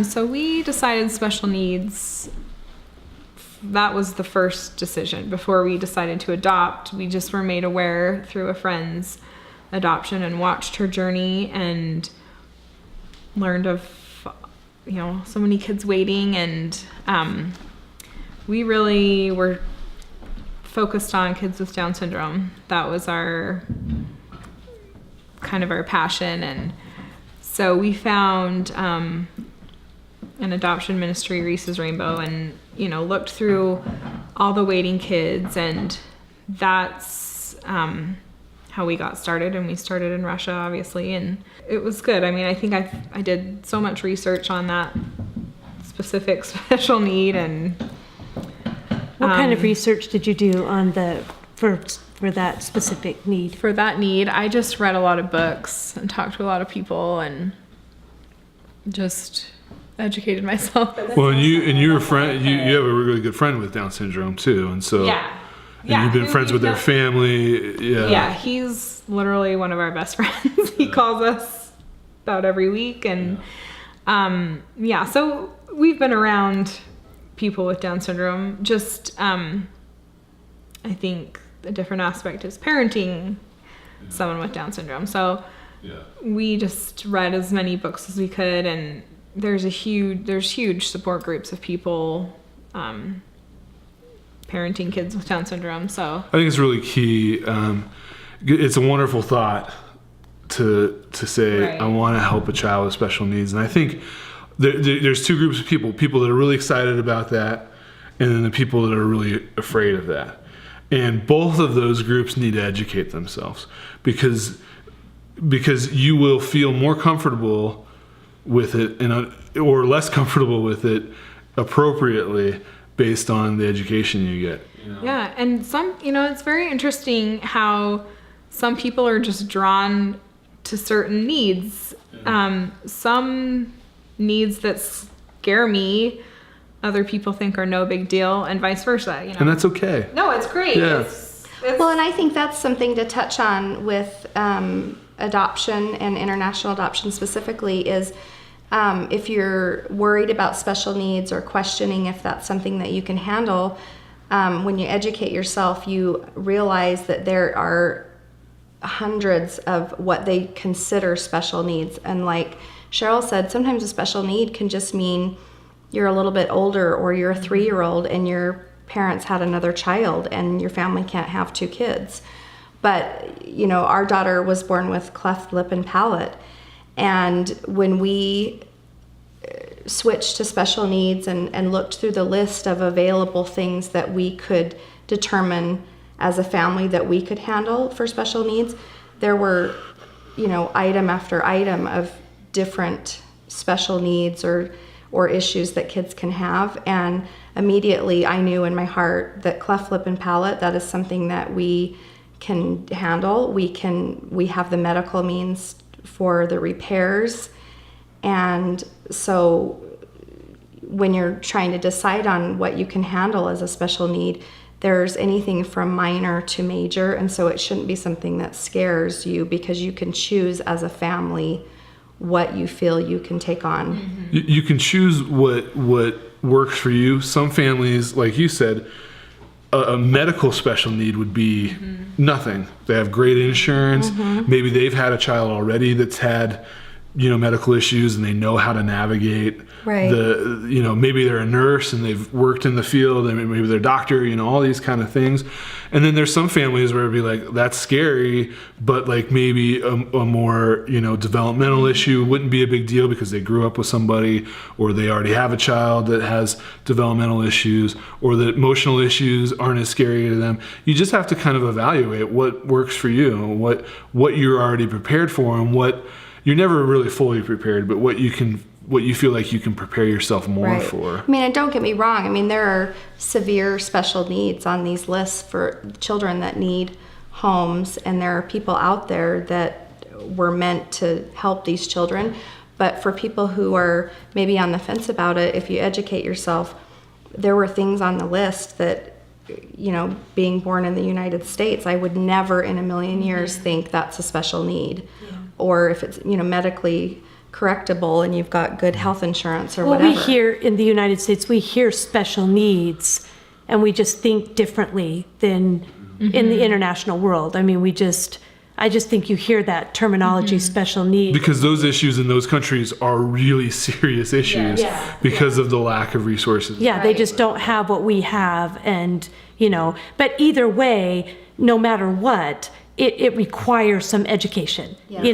So we decided special needs. That was the first decision. Before we decided to adopt, we just were made aware through a friend's adoption and watched her journey and learned of, so many kids waiting. And we really were focused on kids with Down syndrome. That was our passion. And so we found an adoption ministry, Reese's Rainbow, and looked through all the waiting kids, and that's how we got started. And we started in Russia, obviously, and it was good. I mean, I think I did so much research on that specific special need. And what kind of research did you do on for that specific need? For that need, I just read a lot of books and talked to a lot of people and just educated myself. Well, and you're a friend. You have a really good friend with Down syndrome too, and so you've been friends with their family. Yeah, he's literally one of our best friends. He calls us about every week, and so we've been around people with Down syndrome. Just I think a different aspect is parenting someone with Down syndrome. So we just read as many books as we could, and there's huge support groups of people parenting kids with Down syndrome. So I think it's really key. It's a wonderful thought to say, right, I want to help a child with special needs. And I think there's two groups of people that are really excited about that, and then the people that are really afraid of that. And both of those groups need to educate themselves, because you will feel more comfortable with it or less comfortable with it appropriately based on the education you get. Yeah, and some, it's very interesting how some people are just drawn to certain needs. Some needs that scare me, other people think are no big deal, and vice versa. And that's okay. No, it's great. Yeah. Well, and I think that's something to touch on with adoption and international adoption specifically is if you're worried about special needs or questioning if that's something that you can handle, when you educate yourself, you realize that there are hundreds of what they consider special needs. And like Cheryl said, sometimes a special need can just mean you're a little bit older, or you're a 3-year-old and your parents had another child and your family can't have 2 kids. But, our daughter was born with cleft lip and palate. And when we switched to special needs and looked through the list of available things that we could determine as a family that we could handle for special needs, there were, item after item of different special needs or issues that kids can have. And immediately I knew in my heart that cleft lip and palate, that is something that we can handle. We have the medical means for the repairs. And so when you're trying to decide on what you can handle as a special need, there's anything from minor to major. And so it shouldn't be something that scares you, because you can choose as a family what you feel you can take on. Mm-hmm. You can choose what works for you. Some families, like you said, a medical special need would be nothing. They have great insurance. Maybe they've had a child already that's had, medical issues, and they know how to navigate. Right. Maybe they're a nurse and they've worked in the field, and maybe they're a doctor, all these kind of things. And then there's some families where it'd be like, that's scary, but like maybe a more, developmental issue wouldn't be a big deal because they grew up with somebody, or they already have a child that has developmental issues, or the emotional issues aren't as scary to them. You just have to kind of evaluate what works for you, what you're already prepared for, and what you're never really fully prepared, but what you feel like you can prepare yourself more for. I mean, and don't get me wrong. I mean, there are severe special needs on these lists for children that need homes, and there are people out there that were meant to help these children. But for people who are maybe on the fence about it, if you educate yourself, there were things on the list that, being born in the United States, I would never in a million years think that's a special need. Yeah. Or if it's, medically correctable and you've got good health insurance or Well, whatever. we hear in the United States, we hear special needs, and we just think differently than in the international world. I mean, I just think you hear that terminology, special needs. Because those issues in those countries are really serious issues because of the lack of resources. Yeah, they just don't have what we have, and but either way, no matter what, it requires some education. Yes.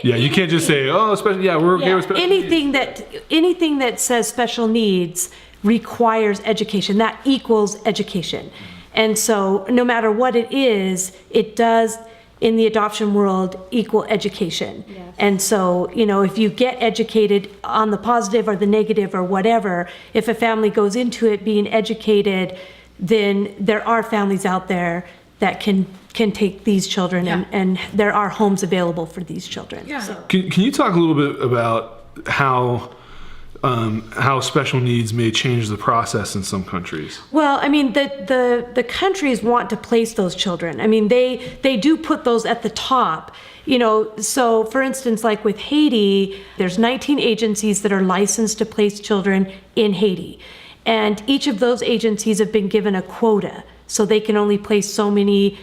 You can't just say, oh, we're okay with special anything that says special needs requires education. That equals education. And so no matter what it is, it does in the adoption world equal education. Yes. And so, if you get educated on the positive or the negative or whatever, if a family goes into it being educated, then there are families out there that can take these children, and there are homes available for these children. Yeah. So. Can you talk a little bit about how special needs may change the process in some countries? Well, I mean, the countries want to place those children. I mean, they do put those at the top. So for instance, like with Haiti, there's 19 agencies that are licensed to place children in Haiti. And each of those agencies have been given a quota, so they can only place so many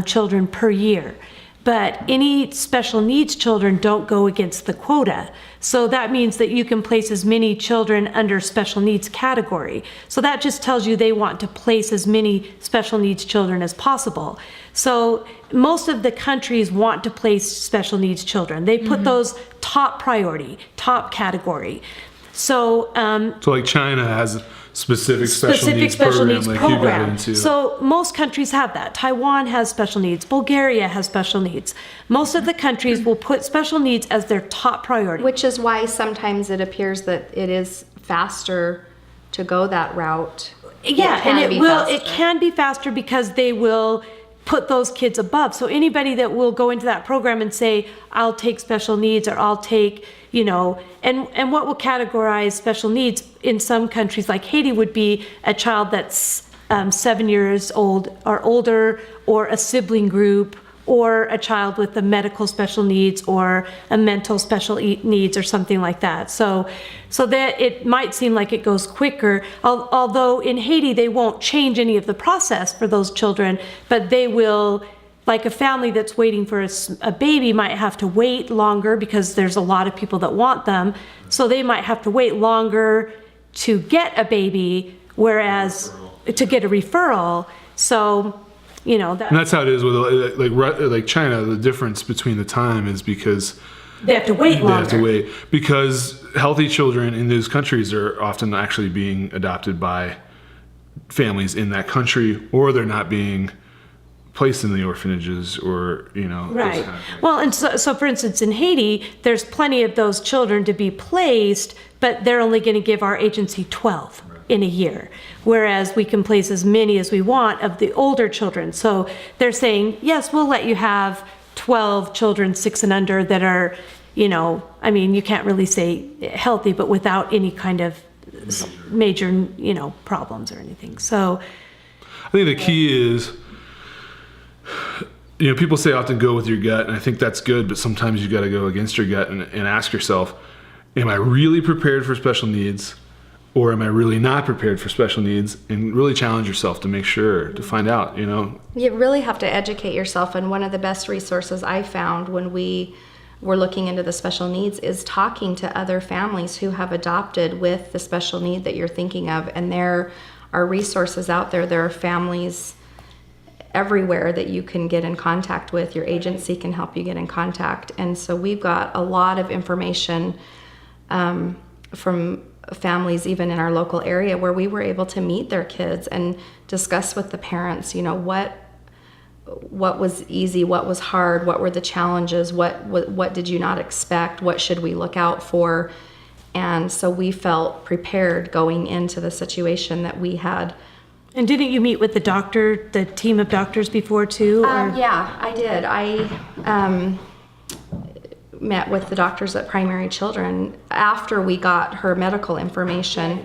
children per year. But any special needs children don't go against the quota. So that means that you can place as many children under special needs category. So that just tells you they want to place as many special needs children as possible. So most of the countries want to place special needs children. They put those top priority, top category. So like China has a specific special needs program like you got into. So most countries have that. Taiwan has special needs. Bulgaria has special needs. Most of the countries will put special needs as their top priority. Which is why sometimes it appears that it is faster to go that route. Yeah, and it can be faster because they will put those kids above. So anybody that will go into that program and say, I'll take special needs, or I'll take, and what will categorize special needs in some countries like Haiti would be a child that's 7 years old or older, or a sibling group, or a child with a medical special needs or a mental special needs or something like that. So that it might seem like it goes quicker, although in Haiti they won't change any of the process for those children, but they will, like a family that's waiting for a baby might have to wait longer because there's a lot of people that want them. So they might have to wait longer to get a baby, whereas to get a referral. So, and that's how it is with like China. The difference between the time is because they have to wait longer. They have to wait because healthy children in those countries are often actually being adopted by families in that country, or they're not being placed in the orphanages, or right. Well, and so for instance, in Haiti, there's plenty of those children to be placed, but they're only going to give our agency 12 in a year, whereas we can place as many as we want of the older children. So they're saying, yes, we'll let you have 12 children 6 and under that are, I mean, you can't really say healthy, but without any kind of major, problems or anything. So I think the key is, people say often go with your gut, and I think that's good, but sometimes you got to go against your gut and ask yourself, am I really prepared for special needs? Or am I really not prepared for special needs? And really challenge yourself to make sure, to find out, You really have to educate yourself. And one of the best resources I found when we were looking into the special needs is talking to other families who have adopted with the special need that you're thinking of. And there are resources out there. There are families everywhere that you can get in contact with. Your agency can help you get in contact. And so we've got a lot of information from families even in our local area where we were able to meet their kids and discuss with the parents, what was easy, what was hard, what were the challenges, what did you not expect, what should we look out for. And so we felt prepared going into the situation that we had. And didn't you meet with the team of doctors before too? Yeah, I did. I met with the doctors at Primary Children after we got her medical information,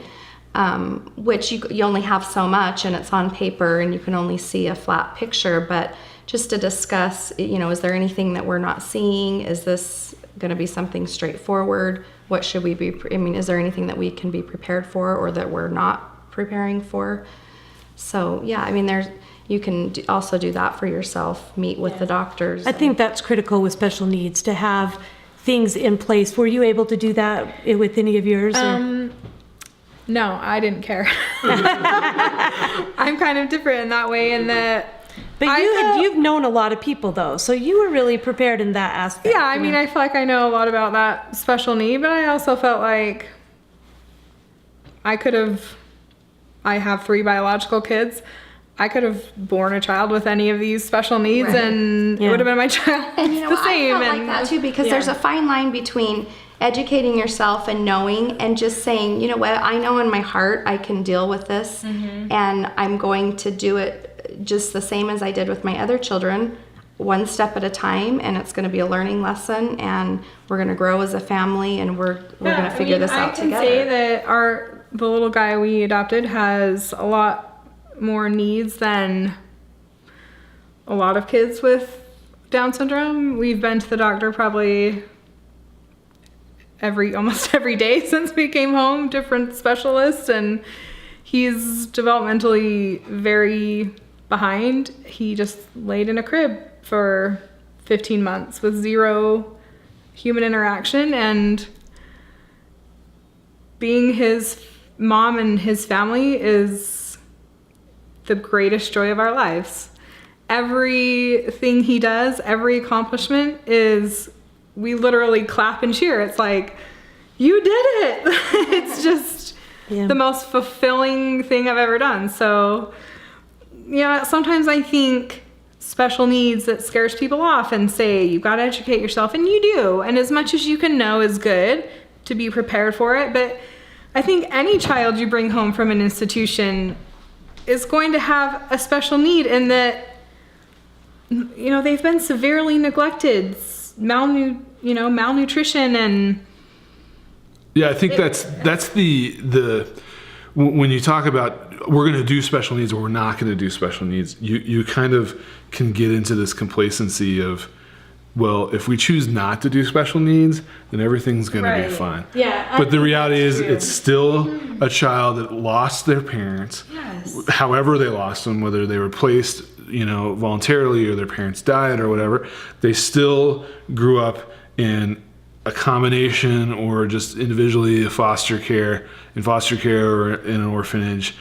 which you only have so much, and it's on paper and you can only see a flat picture, but just to discuss, is there anything that we're not seeing? Is this going to be something straightforward? What should we be, is there anything that we can be prepared for or that we're not preparing for? So, yeah, you can also do that for yourself, meet with the doctors. I think that's critical with special needs, to have things in place. Were you able to do that with any of yours? No, I didn't care. I'm kind of different in that way, in that. But you've known a lot of people though, so you were really prepared in that aspect. Yeah, I feel like I know a lot about that special need, but I also felt like I have 3 biological kids. I could have born a child with any of these special needs, and it would have been my child. And the same. I felt like that too, because there's a fine line between educating yourself and knowing, and just saying, you know what, I know in my heart I can deal with this, and I'm going to do it just the same as I did with my other children, one step at a time, and it's going to be a learning lesson, and we're going to grow as a family, and we're going to figure this out together. I can say that the little guy we adopted has a lot more needs than a lot of kids with Down syndrome. We've been to the doctor probably almost every day since we came home, different specialists, and he's developmentally very behind. He just laid in a crib for 15 months with 0 human interaction, and being his mom and his family is the greatest joy of our lives. Everything he does, every accomplishment we literally clap and cheer. It's like, you did it. It's just the most fulfilling thing I've ever done. So, sometimes I think special needs, that scares people off and say, you've got to educate yourself, and you do. And as much as you can know is good to be prepared for it. But I think any child you bring home from an institution is going to have a special need, in that, they've been severely neglected, malnutrition, and I think that's the when you talk about we're going to do special needs or we're not going to do special needs, you kind of can get into this complacency of, well, if we choose not to do special needs, then everything's going to be fine. Yeah. But the reality is, it's still a child that lost their parents, however they lost them, whether they were placed, voluntarily, or their parents died or whatever. They still grew up in a combination or just individually in foster care or in an orphanage,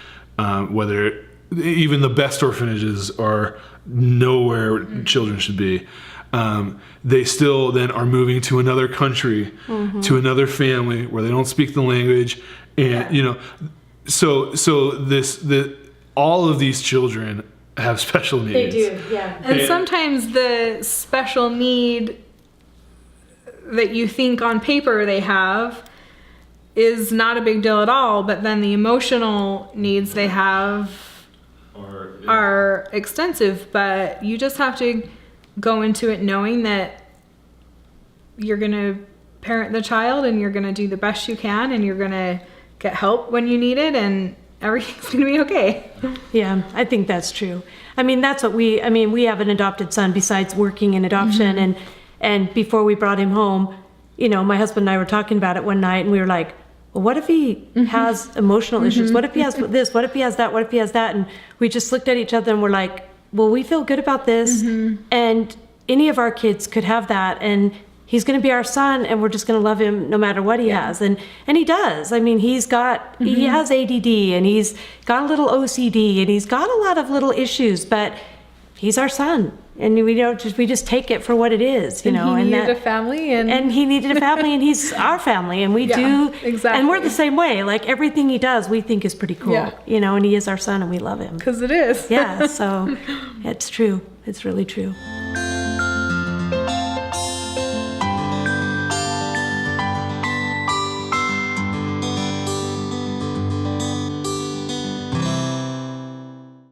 whether even the best orphanages are nowhere children should be. They still then are moving to another country, to another family where they don't speak the language, and so all of these children have special needs. They do, yeah. And sometimes the special need that you think on paper they have is not a big deal at all, but then the emotional needs they have are extensive. But you just have to go into it knowing that you're going to parent the child, and you're going to do the best you can, and you're going to get help when you need it, and everything's going to be okay. Yeah, I think that's true. That's what we have an adopted son besides working in adoption, and before we brought him home, my husband and I were talking about it one night, and we were like, well, what if he has emotional issues? What if he has this? What if he has that? What if he has that? And we just looked at each other and we're like, well, we feel good about this, and any of our kids could have that, and he's going to be our son, and we're just going to love him no matter what he has. And he does. He has ADD, and he's got a little OCD, and he's got a lot of little issues, but he's our son. And we just take it for what it is, and he needed a family, and he needed a family, and he's our family, and we do exactly. And we're the same way. Like, everything he does, we think is pretty cool, and he is our son, and we love him because it is. Yeah, so it's true. It's really true.